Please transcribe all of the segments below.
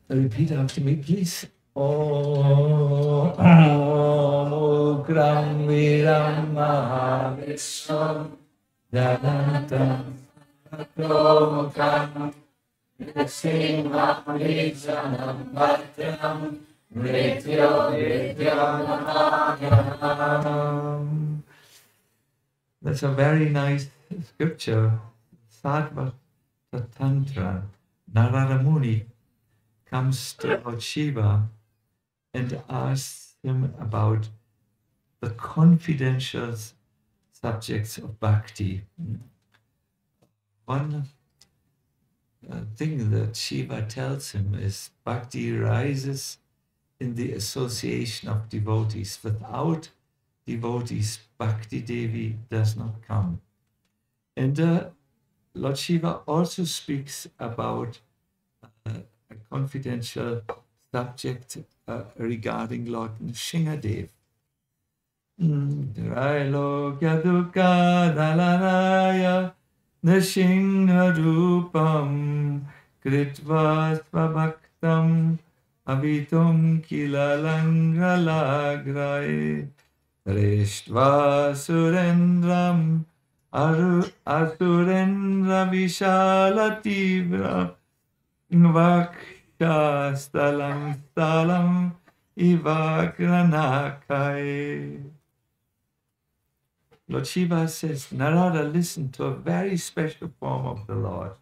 Repeat after me, please. Om Ugram Viram Mahavishwam Jagantam Promukam Simham Vijanam Bhatram Mrityo Vidyanam. That's a very nice scripture. Sattva Tantra. Narada Muni comes to Lord Shiva and asks him about the confidential subjects of bhakti. One thing that Shiva tells him is bhakti rises in the association of devotees. Without devotees, Bhakti Devi does not come. And Lord Shiva also speaks about a confidential subject regarding Lord Nrsimhadev. Trailokya dukkha dalanaya Nrsimharupam kritva svabhaktam avitum kilalangalagraye Rishtva surendram asurendra vishalatibra Vakshastalam stalam ivagranakaye. Lord Shiva says, Narada listened to a very special form of the Lord.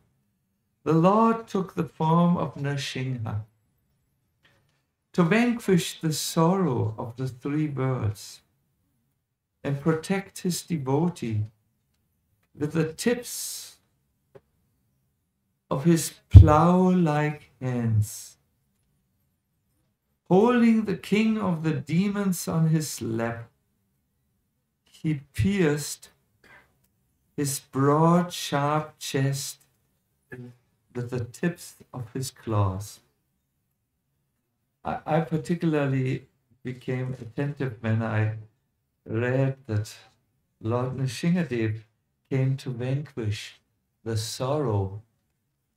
The Lord took the form of Nrsimha to vanquish the sorrow of the three worlds and protect his devotee with the tips of his plow-like hands. Holding the king of the demons on his lap, he pierced his broad, sharp chest with the tips of his claws. I particularly became attentive when I read that Lord Nrsimhadev came to vanquish the sorrow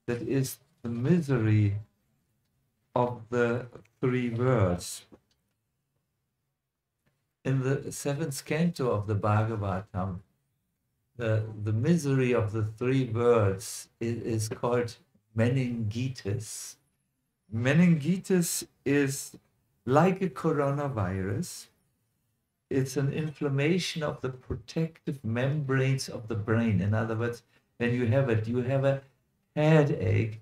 that is the misery of the three worlds. In the seventh canto of the Bhagavatam, the misery of the three worlds is called meningitis. Meningitis is like a coronavirus. It's an inflammation of the protective membranes of the brain. In other words, when you have it, you have a headache.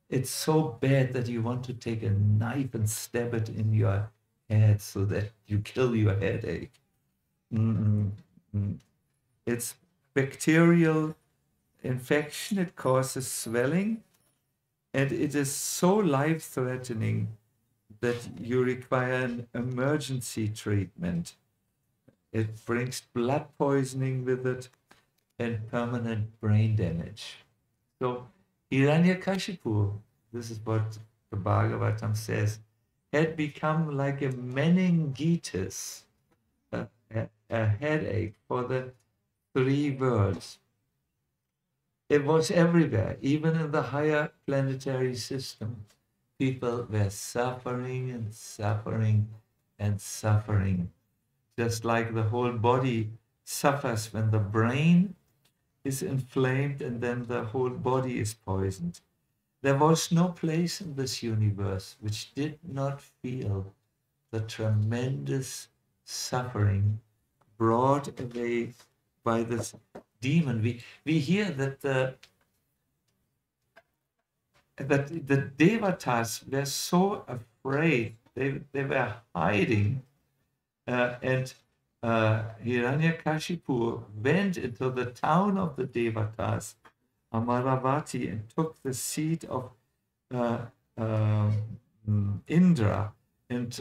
It's so bad that you want to take a knife and stab it in your head so that you kill your headache. It's bacterial infection. It causes swelling, and it is so life-threatening that you require an emergency treatment. It brings blood poisoning with it and permanent brain damage. So Hiranyakashipu, this is what the Bhagavatam says, had become like a meningitis, a headache for the three worlds. It was everywhere, even in the higher planetary system. People were suffering and suffering and suffering, just like the whole body suffers when the brain is inflamed and then the whole body is poisoned. There was no place in this universe which did not feel the tremendous suffering brought away by this demon. We hear that the devatas were so afraid, they were hiding, and Hiranyakashipu went into the town of the devatas, Amaravati, and took the seat of Indra. And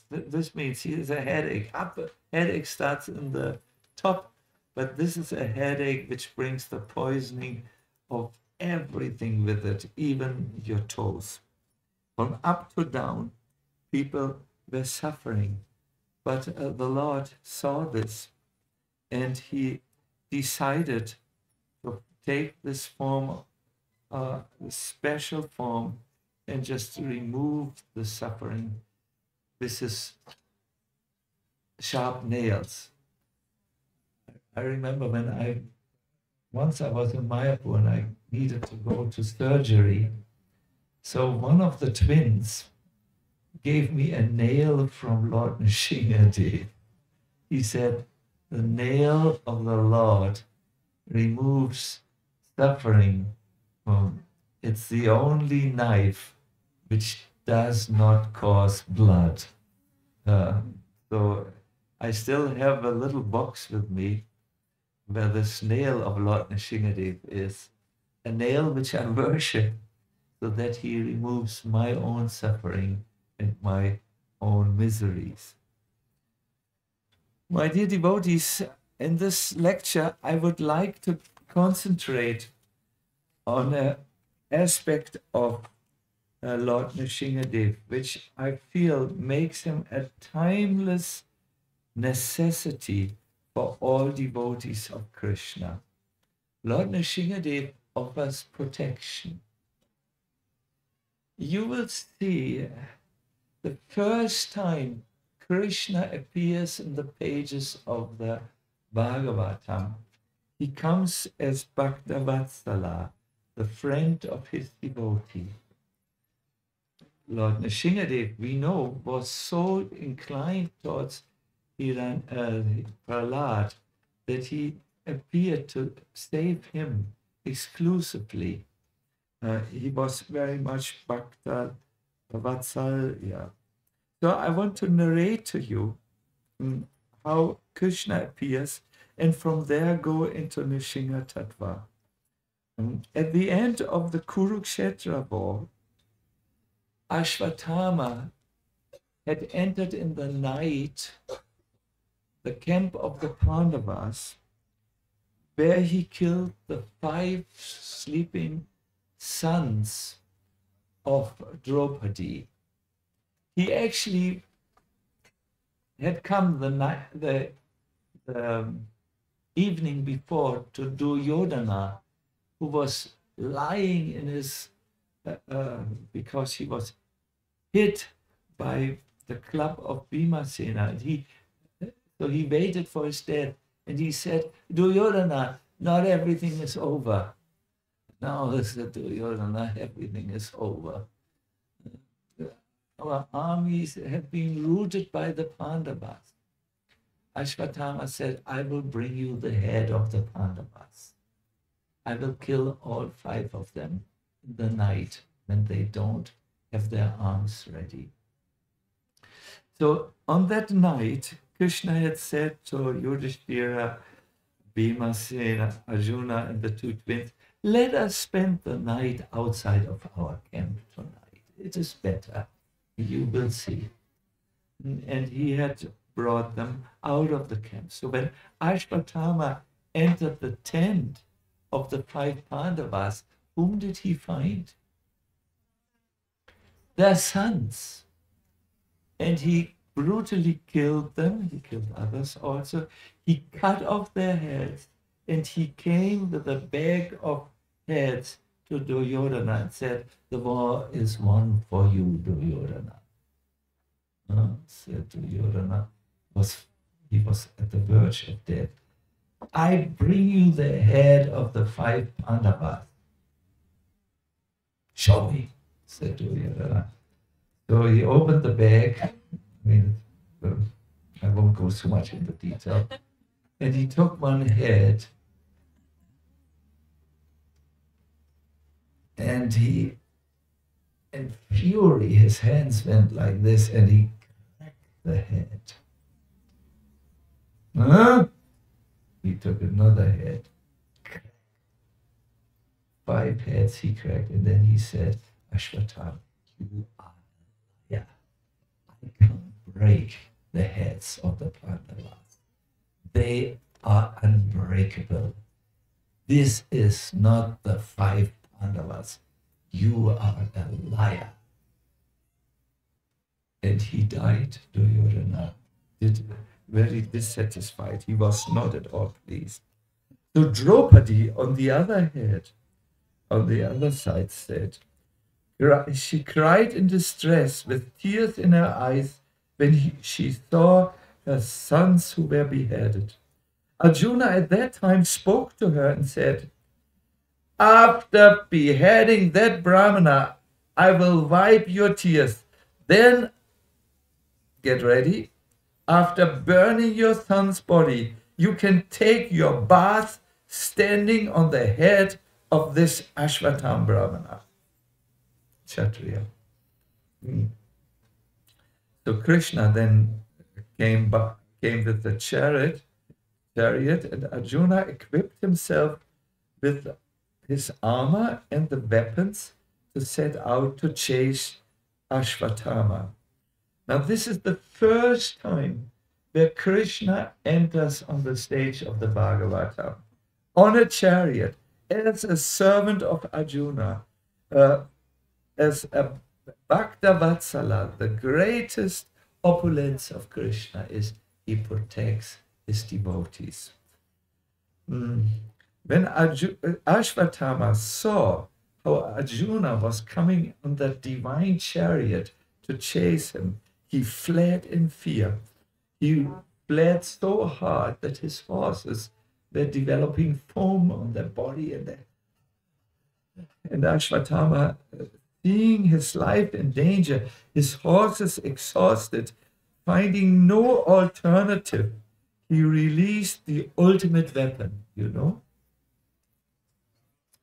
this means he has a headache. Headache starts in the top, but this is a headache which brings the poisoning of everything with it, even your toes. From up to down, people were suffering. But the Lord saw this, and he decided to take this form, this special form, and just remove the suffering with his sharp nails. I remember once I was in Mayapur and I needed to go to surgery. So one of the twins gave me a nail from Lord Narasimha. He said, the nail of the Lord removes suffering. It's the only knife which does not cause blood. So I still have a little box with me where the nail of Lord Narasimha is, a nail which I worship, so that he removes my own suffering and my own miseries. My dear devotees, in this lecture, I would like to concentrate on an aspect of Lord Narasimha, which I feel makes him a timeless necessity for all devotees of Krishna. Lord Narasimha offers protection. You will see the first time Krishna appears in the pages of the Bhagavatam, he comes as Bhaktavatsala, the friend of his devotee. Lord Narasimha, we know, was so inclined towards Prahlad that he appeared to save him exclusively. He was very much Bhakta Vatsalya. So I want to narrate to you how Krishna appears, and from there go into Nrsimha Tattva. At the end of the Kurukshetra war, Ashwatthama had entered in the night the camp of the Pandavas, where he killed the 5 sleeping sons of Draupadi. He actually had come the evening before to Duryodhana, who was lying in his, because he was hit by the club of Bhimasena. So he waited for his death, and he said, Duryodhana, not everything is over. Now, said Duryodhana, everything is over. Our armies have been routed by the Pandavas. Ashwatthama said, I will bring you the head of the Pandavas. I will kill all 5 of them in the night when they don't have their arms ready. So on that night, Krishna had said to Yudhishthira, Bhimasena, Arjuna, and the 2 twins, let us spend the night outside of our camp tonight. It is better. You will see. And he had brought them out of the camp. So when Ashwatthama entered the tent of the 5 Pandavas, whom did he find? Their sons. And he brutally killed them. He killed others also. He cut off their heads, and he came with a bag of heads to Duryodhana and said, the war is won for you, Duryodhana. Said Duryodhana, he was at the verge of death. I bring you the head of the 5 Pandavas. Show me, said Duryodhana. So he opened the bag. I won't go so much into detail. And he took one head, and he, in fury, his hands went like this, and he cracked the head. He took another head, 5 heads he cracked, and then he said, Ashwatthama, you are a liar. I can't break the heads of the Pandavas. They are unbreakable. This is not the 5 Pandavas. You are a liar. And he died, Duryodhana, very dissatisfied. He was not at all pleased. So Draupadi, on the other hand, on the other side, said, She cried in distress with tears in her eyes when she saw her sons who were beheaded. Arjuna at that time spoke to her and said, after beheading that Brahmana, I will wipe your tears. Then, get ready, after burning your son's body, you can take your bath standing on the head of this Ashvatam Brahmana, Kshatriya. So Krishna then came with the chariot, and Arjuna equipped himself with his armor and the weapons to set out to chase Ashvatthama. Now this is the first time where Krishna enters on the stage of the Bhagavatam on a chariot as a servant of Arjuna, as a Bhakta Vatsala. The greatest opulence of Krishna is he protects his devotees. When Ashvatthama saw how Arjuna was coming on that divine chariot to chase him, he fled in fear. He fled so hard that his horses were developing foam on their body, and Ashvatthama, seeing his life in danger, his horses exhausted, finding no alternative, he released the ultimate weapon, the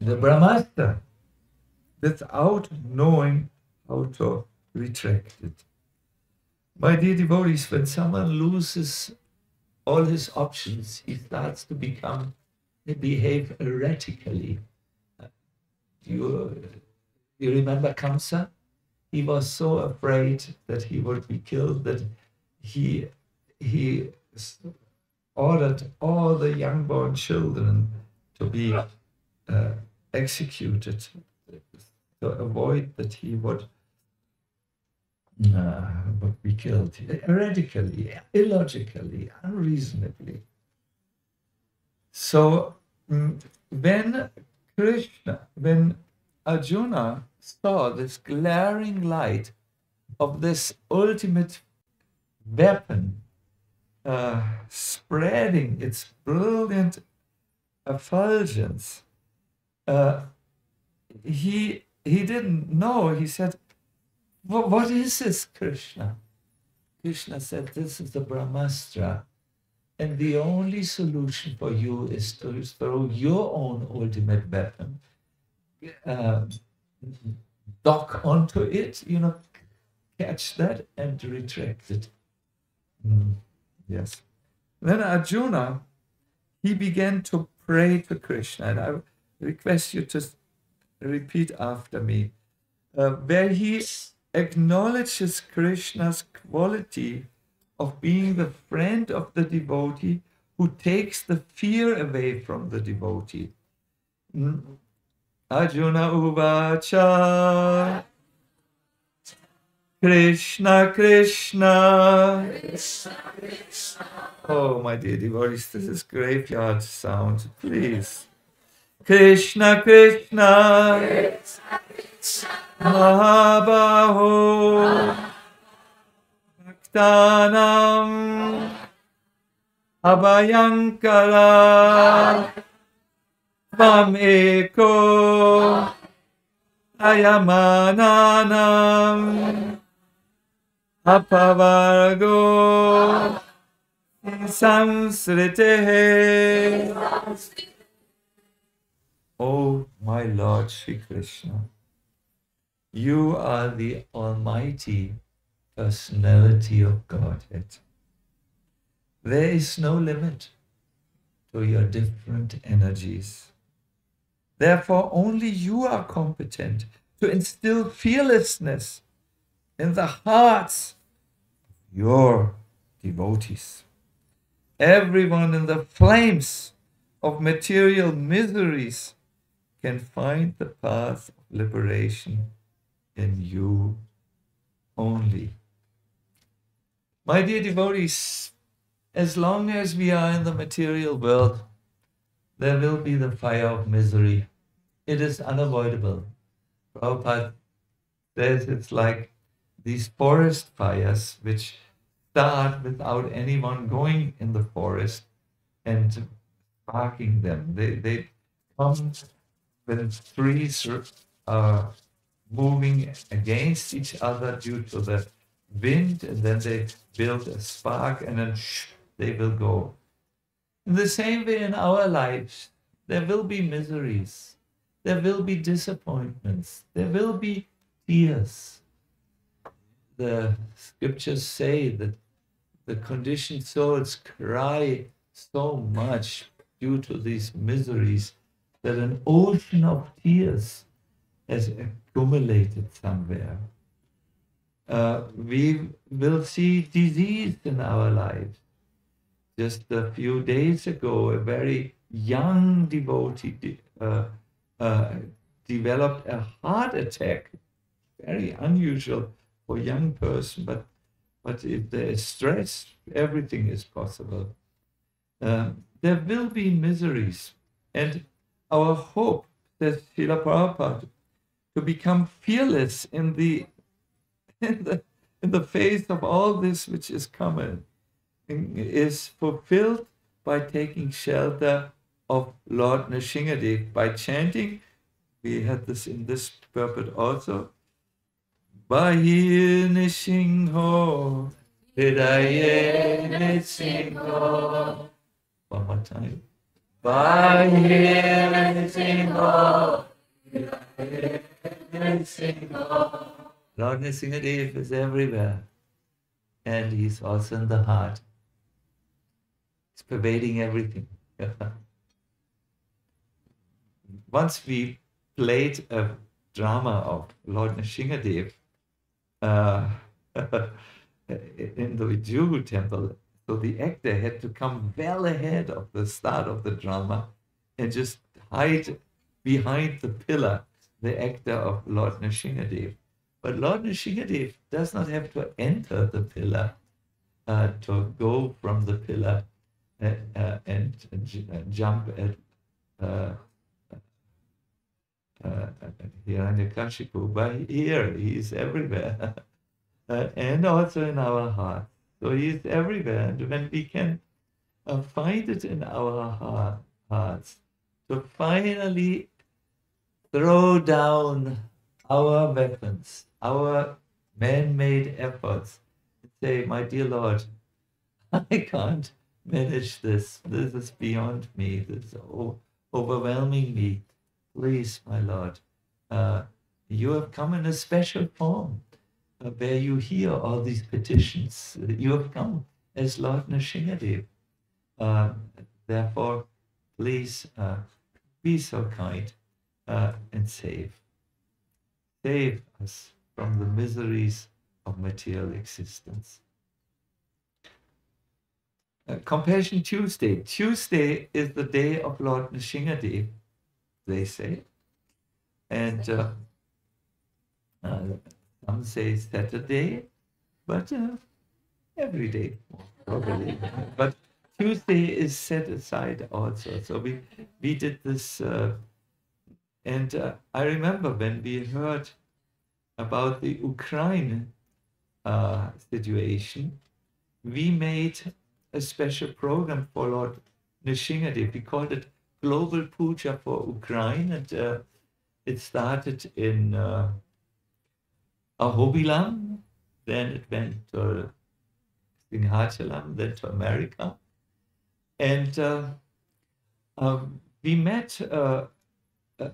Brahmastra, without knowing how to retract it. My dear devotees, when someone loses all his options, he starts to behave erratically. You remember Kamsa? He was so afraid that he would be killed that he ordered all the young-born children to be executed to avoid that he would be killed erratically, illogically, unreasonably. So when Arjuna saw this glaring light of this ultimate weapon spreading its brilliant effulgence, he didn't know. He said, what is this, Krishna? Krishna said, this is the Brahmastra, and the only solution for you is to throw your own ultimate weapon, dock onto it, catch that and retract it. Yes. Then Arjuna, he began to pray to Krishna, and I request you to repeat after me, where he acknowledges Krishna's quality of being the friend of the devotee who takes the fear away from the devotee. Arjuna Uvacha Krishna Krishna. Oh, my dear devotees, this is graveyard sound, please. Krishna Krishna Mahabaho Bhaktanam Abhayankara Mameko Ayamananam Apavargo Samsritehe. Oh, my Lord Shri Krishna, you are the Almighty Personality of Godhead. There is no limit to your different energies. Therefore, only you are competent to instill fearlessness in the hearts of your devotees. Everyone in the flames of material miseries can find the path of liberation in you only. My dear devotees, as long as we are in the material world, there will be the fire of misery. It is unavoidable. Prabhupada says it's like these forest fires which start without anyone going in the forest and sparking them. They come when trees are moving against each other due to the wind, and then they build a spark, and then they will go. In the same way, in our lives, there will be miseries, there will be disappointments, there will be tears. The scriptures say that the conditioned souls cry so much due to these miseries that an ocean of tears has accumulated somewhere. We will see disease in our lives. Just a few days ago, a very young devotee developed a heart attack. Very unusual for a young person, but if there is stress, everything is possible. There will be miseries, and our hope, says Srila Prabhupada, to become fearless in the face of all this which is coming, is fulfilled by taking shelter of Lord Nrsimhadev, by chanting. We had this in this purport also. Bahir Nrsimho, Hridaye Nrsimho. One more time. Bahir Nrsimho, Hridaye Nrsimho. Lord Nrsimhadev is everywhere, and he's also in the heart. He's pervading everything. Once we played a drama of Lord Nrsimhadev in the Juhu temple, so the actor had to come well ahead of the start of the drama and just hide behind the pillar, the actor of Lord Nrsimhadev. But Lord Nrsimhadev does not have to enter the pillar to go from the pillar and jump at Hiranyakashipu. But here, he is everywhere, and also in our heart. So he is everywhere, and when we can find it in our hearts to finally throw down our weapons, our man-made efforts, and say, my dear Lord, I can't manage this. This is beyond me. This is overwhelming me. Please, my Lord, you have come in a special form where you hear all these petitions. You have come as Lord Nrsimhadev. Therefore, please be so kind and save us from the miseries of material existence. Compassion Tuesday. Tuesday is the day of Lord Nrsimhadev, they say. And some say Saturday, but every day, probably. But Tuesday is set aside also. So we did this, and I remember when we heard about the Ukraine situation, we made a special program for Lord Nrsimhadev. We called it Global Puja for Ukraine, and it started in Ahobilam, then it went to Simhachalam, then to America. And we met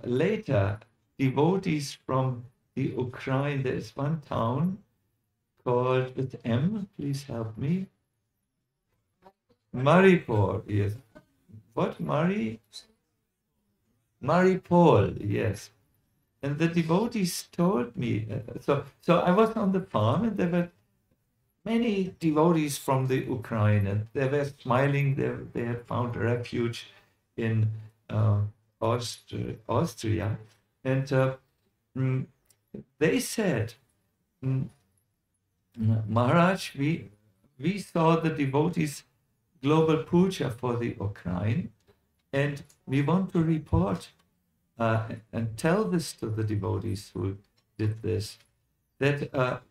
later devotees from the Ukraine. There is one town called with M, please help me. Maripol, yes. What? Maripol, yes. And the devotees told me, so I was on the farm, and there were many devotees from the Ukraine, and they were smiling. They had found refuge in Austria. And they said, Maharaj, we saw the devotees' global puja for the Ukraine, and we want to report and tell this to the devotees who did this. that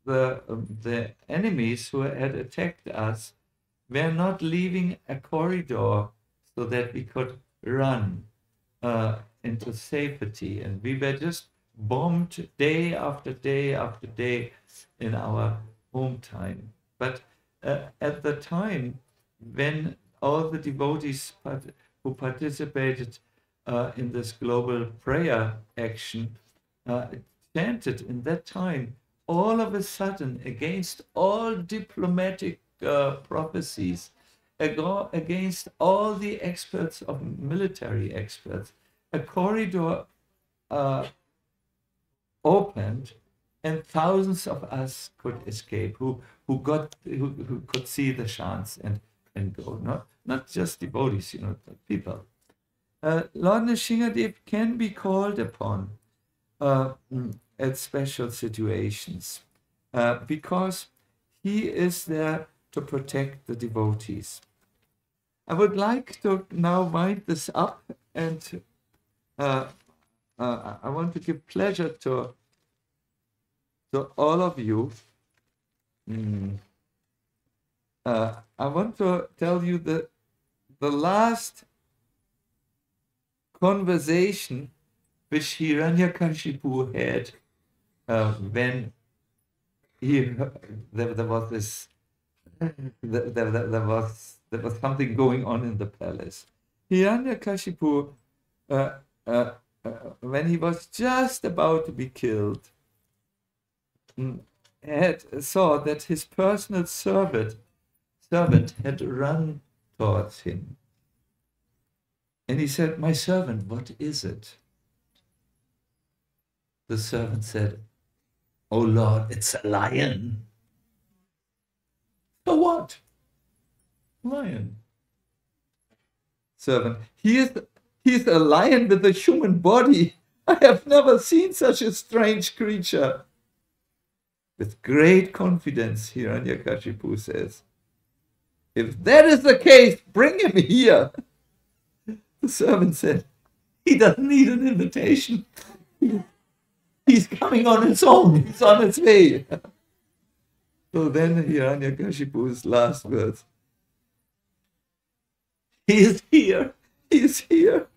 the enemies who had attacked us were not leaving a corridor so that we could run into safety, and we were just bombed day after day after day in our home time. But at the time when all the devotees who participated in this global prayer action chanted in that time, all of a sudden, against all diplomatic prophecies, against all the experts of military experts, a corridor opened, and thousands of us could escape, who could see the chance and go. Not just devotees, people. Lord Nrsimhadev can be called upon at special situations because he is there to protect the devotees. I would like to now wind this up, and I want to give pleasure to all of you. I want to tell you the last conversation which Hiranyakashipu had when there was something going on in the palace. Hiranyakashipu, when he was just about to be killed, saw that his personal servant had run towards him. And he said, "My servant, what is it?" The servant said, "Oh Lord, it's a lion." "So what?" "Lion." Servant, he is a lion with a human body. I have never seen such a strange creature. With great confidence, Hiranyakashipu says, "If that is the case, bring him here." The servant said, "He doesn't need an invitation. He's coming on his own. He's on his way." So then Hiranyakashipu's last words, "He is here. He is here.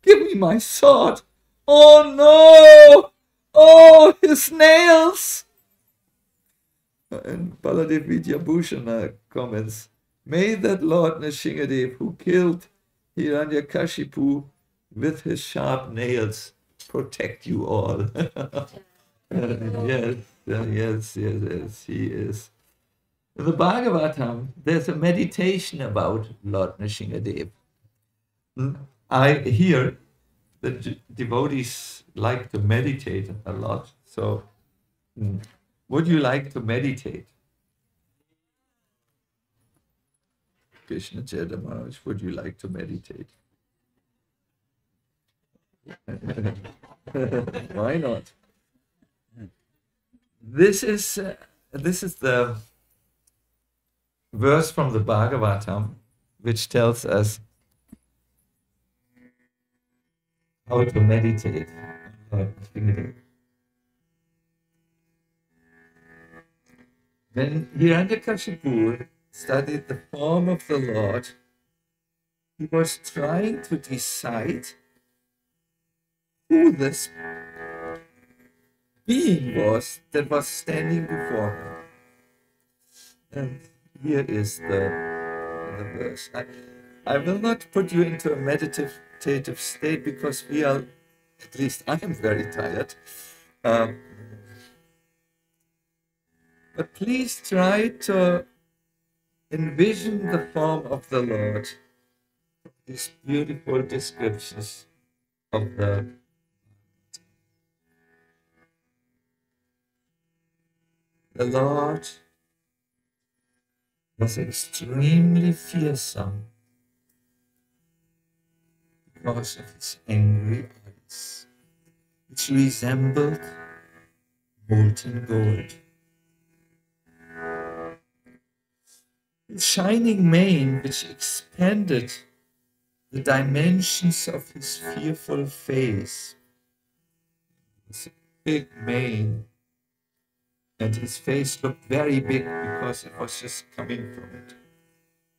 Give me my sword." "Oh no! Oh, his nails!" And Baladev Vidyabhushana comments, "May that Lord Nrsimhadev, who killed Hiranyakashipu with his sharp nails, protect you all." Yes, he is. In the Bhagavatam, there's a meditation about Lord Nrsimhadev. I hear that devotees like to meditate a lot. So, would you like to meditate? Krishna Chaitanya Maharaj, would you like to meditate? Why not? This is the verse from the Bhagavatam which tells us how to meditate. When Hiranyakashipu studied the form of the Lord, he was trying to decide who this being was that was standing before him. And here is the verse. I will not put you into a meditative state because we are, at least I am very tired. But please try to envision the form of the Lord. These beautiful descriptions of the Lord was extremely fearsome because of his angry eyes, which resembled molten gold. His shining mane, which expanded the dimensions of his fearful face. This big mane and his face looked very big because it was just coming from it.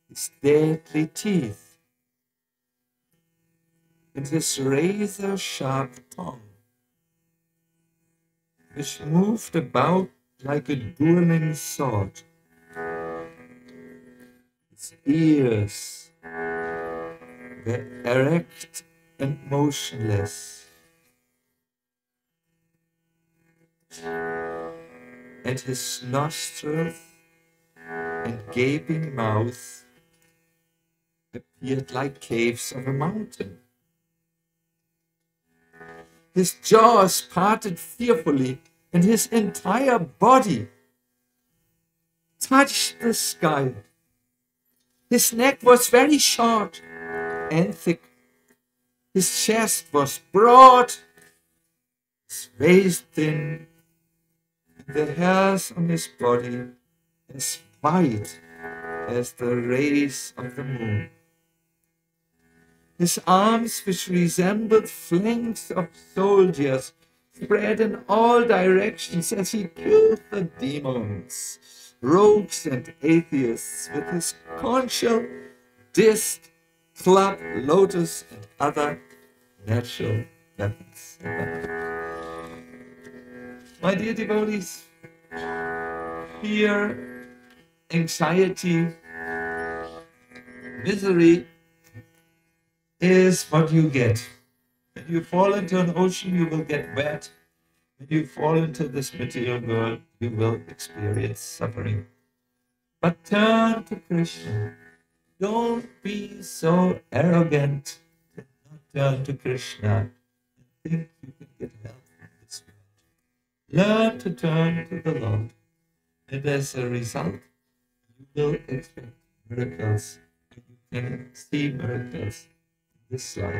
His deadly teeth, and his razor-sharp tongue, which moved about like a dueling sword. His ears were erect and motionless, and his nostrils and gaping mouth appeared like caves of a mountain. His jaws parted fearfully, and his entire body touched the sky. His neck was very short and thick. His chest was broad, his waist thin, and the hairs on his body as white as the rays of the moon. His arms, which resembled flanks of soldiers, spread in all directions as he killed the demons, rogues and atheists with his conchal, disc, club, lotus, and other natural weapons. My dear devotees, fear, anxiety, misery is what you get. When you fall into an ocean, you will get wet. When you fall into this material world, you will experience suffering. But turn to Krishna. Don't be so arrogant to not turn to Krishna and think you can get help from this world. Learn to turn to the Lord, and as a result, you will expect miracles. You can see miracles in this life.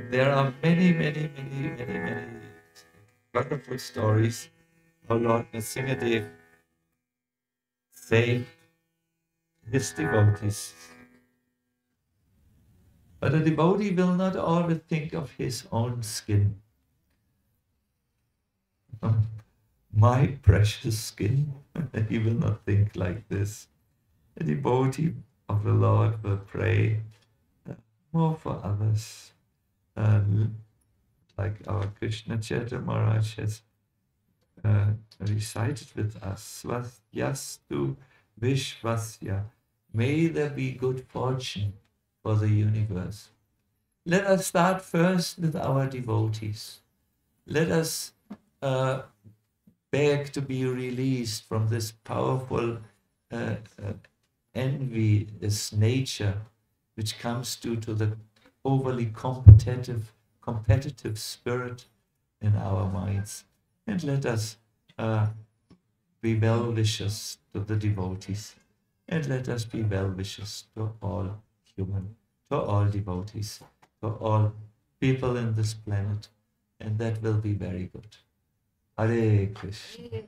There are many wonderful stories how Lord Narasimha saved his devotees. But a devotee will not always think of his own skin. My precious skin. He will not think like this. A devotee of the Lord will pray more for others. Like our Krishna Chaitra Maharaj has recited with us, Svasyastu Vishvasya. May there be good fortune for the universe. Let us start first with our devotees. Let us beg to be released from this powerful envy, this nature, which comes due to the overly competitive spirit in our minds. And let us be well-wishers to the devotees. And let us be well-wishers to all devotees, to all people in this planet. And that will be very good. Hare Krishna.